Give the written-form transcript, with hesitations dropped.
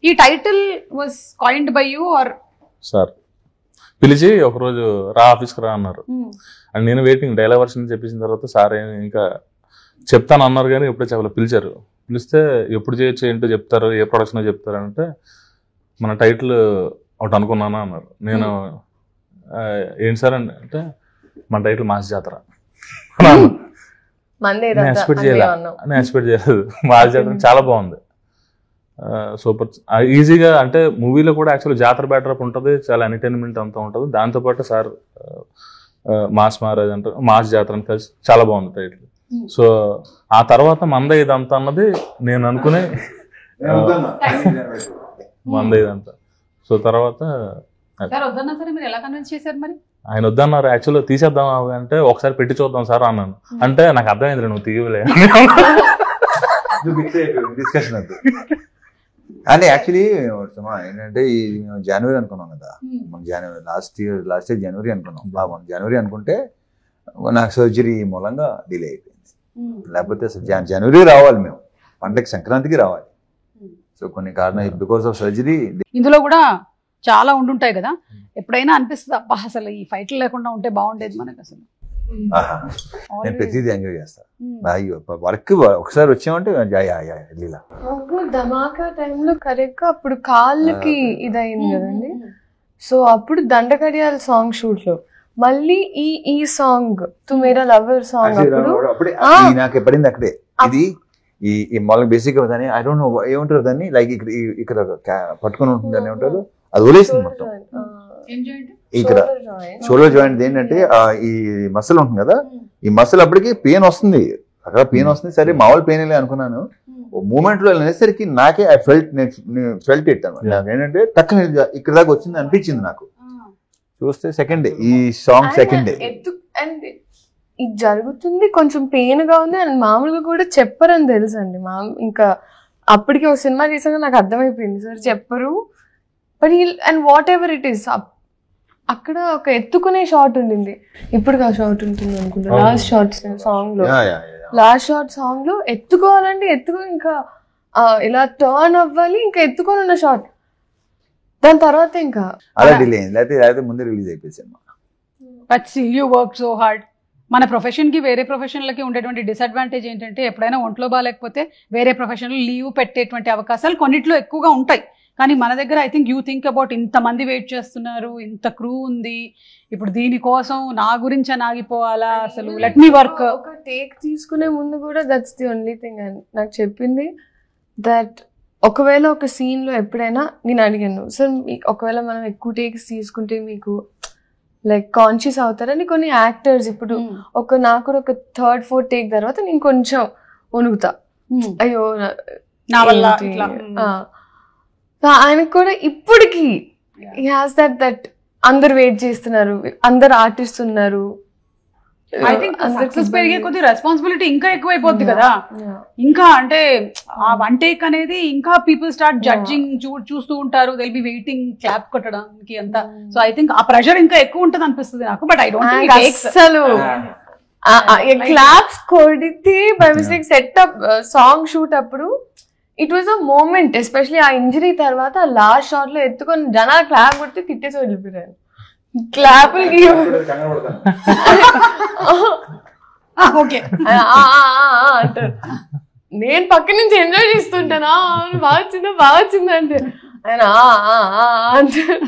ఈ title was coined by U R sir పిలిచి ఒకరోజు రా ఆఫీస్కి రా అన్నారు. అండ్ నేను వెయిటింగ్ డైలాగ్ వర్షన్ చెప్పేసిన తర్వాత సార్ ఇంకా చెప్తాను అన్నారు కానీ ఎప్పుడో చెప్పలేదు. పిలిచారు, పిలిస్తే ఎప్పుడు చేయొచ్చు ఏంటో చెప్తారు, ఏ ప్రొడక్షన్ చెప్తారు అంటే మన టైటిల్ ఒకటి అనుకున్నాను అన్నారు. నేను ఏంటి సార్ అంటే మన టైటిల్ మాస్ జాతర. నేను ఎక్స్పెక్ట్ చేయలేదు. మాస్ జాతర చాలా బాగుంది, సూపర్ ఈజీగా. అంటే మూవీలో కూడా యాక్చువల్లీ జాతర బ్యాటరప్ ఉంటుంది, చాలా ఎంటర్టైన్మెంట్ అంతా ఉంటుంది. దాంతోపాటు సార్ మాస్ మహారాజ్ అంటారు, మాస్ జాతర అని కలిసి చాలా బాగుంది టైటిల్. సో ఆ తర్వాత మంద ఇదంతా అన్నది నేను అనుకునే మంద ఇదంతా. సో తర్వాత ఆయన వద్దన్నారు. యాక్చువల్గా తీసేద్దాం అంటే ఒకసారి పెట్టి చూద్దాం సార్ అన్నాను. అంటే నాకు అర్థమైంది నువ్వు తీయలే డిస్కషన్ అంతా. అంటే యాక్చువల్లీ ఏంటంటే జనవరి అనుకున్నాం కదా, మనం జనవరి లాస్ట్ ఇయర్ జనవరి అనుకున్నాం. బాగుంది జనవరి అనుకుంటే నాకు సర్జరీ మూలంగా డిలే అయిపోయింది. లేకపోతే జనవరి రావాలి, మేము పండగ సంక్రాంతికి రావాలి. సో కొన్ని కారణాలు బికాస్ ఆఫ్ సర్జరీ. ఇందులో కూడా చాలా ఉండుంటాయి కదా, ఎప్పుడైనా అనిపిస్తుంది అబ్బా అసలు ఈ ఫైట్లు లేకుండా ఉంటే బాగుండేది మనకు అసలు. నేను ప్రతిదీ ఎంజాయ్ చేస్తాను. వర్క్ ఒకసారి వచ్చామంటే లీలా. ధమాకా టైంలో కరెక్ట్ గా అప్పుడు కాళ్ళకి ఇదయింది కదండి. సో అప్పుడు దండకడియాల సాంగ్ షూట్ లో మళ్ళీ ఈ సాంగ్ తుమేరా లవర్ సాంగ్ అప్పుడు నాకు పడింది అక్కడే. ఇది ఈ మొదలు బేసిక్ గా దాన్ని ఐ డోంట్ నో ఏమంటారు దాన్ని, లైక్ ఇక్కడ పట్టుకుని ఉంటుంది అని ఏమంటారు, అది వదిలేసింది మొత్తం. ఇక్కడ షోల్డర్ జాయింట్ ఏంటంటే ఈ మసిల్ ఉంటుంది కదా, ఈ మసిల్ అప్పటికి పెయిన్ వస్తుంది, అక్కడ పెయిన్ వస్తుంది. సరే మామూలు పెయిన్ లే అనుకున్నాను. మూమెంట్ లో వెళ్ళేసరికి నాకే ఐ ఫెల్ట్ ఇట్ అనమాట. నాకు ఏంటంటే టక్కన ఇక్కడ దాకా వచ్చింది అనిపించింది నాకు. చూస్తే సెకండ్ డే ఈ సాంగ్ సెకండ్ డే అండ్ ఇది జరుగుతుంది, కొంచెం పెయిన్ గా ఉంది అండ్ మామూలుగా కూడా చెప్పరని తెలుసు అండి. ఇంకా అప్పటికి ఒక సినిమా చేసాక నాకు అర్థమైపోయింది సార్ చెప్పరు. But and what ever it is అక్కడ ఒక ఎత్తుకునే షాట్ ఉండింది. ఇప్పుడు ఆ షాట్ ఉంటుంది అనుకుంటా లాస్ట్ షార్ట్ సాంగ్ లో. లాస్ట్ షార్ట్ సాంగ్ లో ఎత్తుకోవాలంటే ఇంకా ఇలా టర్న్ అవ్వాలి, ఇంకా ఎత్తుకోవాలన్న షాట్. దాని తర్వాత ఇంకా అలా డిలే అయింది, లేకపోతే ముందే రిలీజ్ అయిపోయింది cinema. But still you work so hard. మన ప్రొఫెషన్ కి వేరే ప్రొఫెషన్లకి ఉండేటువంటి డిసడ్వాంటేజ్ ఏంటంటే ఎప్పుడైనా ఒంట్లో బాగాలేకపోతే వేరే ప్రొఫెషన్లో లీవ్ పెట్టేటువంటి అవకాశాలు కొన్నిట్లో ఎక్కువగా ఉంటాయి. కానీ మన దగ్గర I think you think about ఇంతమంది వెయిట్ చేస్తున్నారు, ఇంత క్రూ ఉంది, ఇప్పుడు దీనికోసం నా గురించి ఆగిపోవాలా, అసలు లెట్ మీ వర్క్. ఒక టేక్ తీసుకునే ముందు కూడా దట్స్ ది ఓన్లీ థింగ్ నాకు చెప్పింది. దట్ ఒకవేళ ఒక సీన్ లో ఎప్పుడైనా నేను అడిగాను సార్, ఒకవేళ మనం ఎక్కువ టేక్స్ తీసుకుంటే మీకు లైక్ కాన్షియస్ అవుతారని కొన్ని యాక్టర్స్ ఇప్పుడు నాకు కూడా ఒక 3rd 4th టేక్ తర్వాత నేను కొంచెం వణుకుతా, అయ్యో నా వల్ల. ఆయనకు కూడా ఇప్పటికి దట్ అందరు వెయిట్ చేస్తున్నారు, అందరు ఆర్టిస్ట్ ఉన్నారు. ఐ థింక్ సక్సెస్ పెరిగే కొద్ది రెస్పాన్సిబిలిటీ ఇంకా ఎక్కువైపోద్ది కదా. ఇంకా అంటే ఆ వన్ టేక్ అనేది ఇంకా పీపుల్ స్టార్ట్ జడ్జింగ్, చూస్తూ ఉంటారు, దిల్ బి వెయిటింగ్ క్లాప్ కొట్టడానికి అంతా. సో ఐ థింక్ ఆ ప్రెషర్ ఇంకా ఎక్కువ ఉంటుంది అనిపిస్తుంది నాకు. బట్ ఐ డోంట్ థింక్ అసలు క్లాప్స్ కొడితే by mistake setup song shoot అప్పుడు it was a moment. Especially ఆ ఇంజరీ తర్వాత లాస్ట్ షాట్ లో ఎత్తుకొని జనాలు క్లాప్ కొడితే తిట్టేసి వెళ్ళిపోయారు. క్లాపులకి అంటారు, నేను పక్క నుంచి ఎంజాయ్ చేస్తుంటానా బాగా వచ్చిందా అంటే ఆయన అంటారు.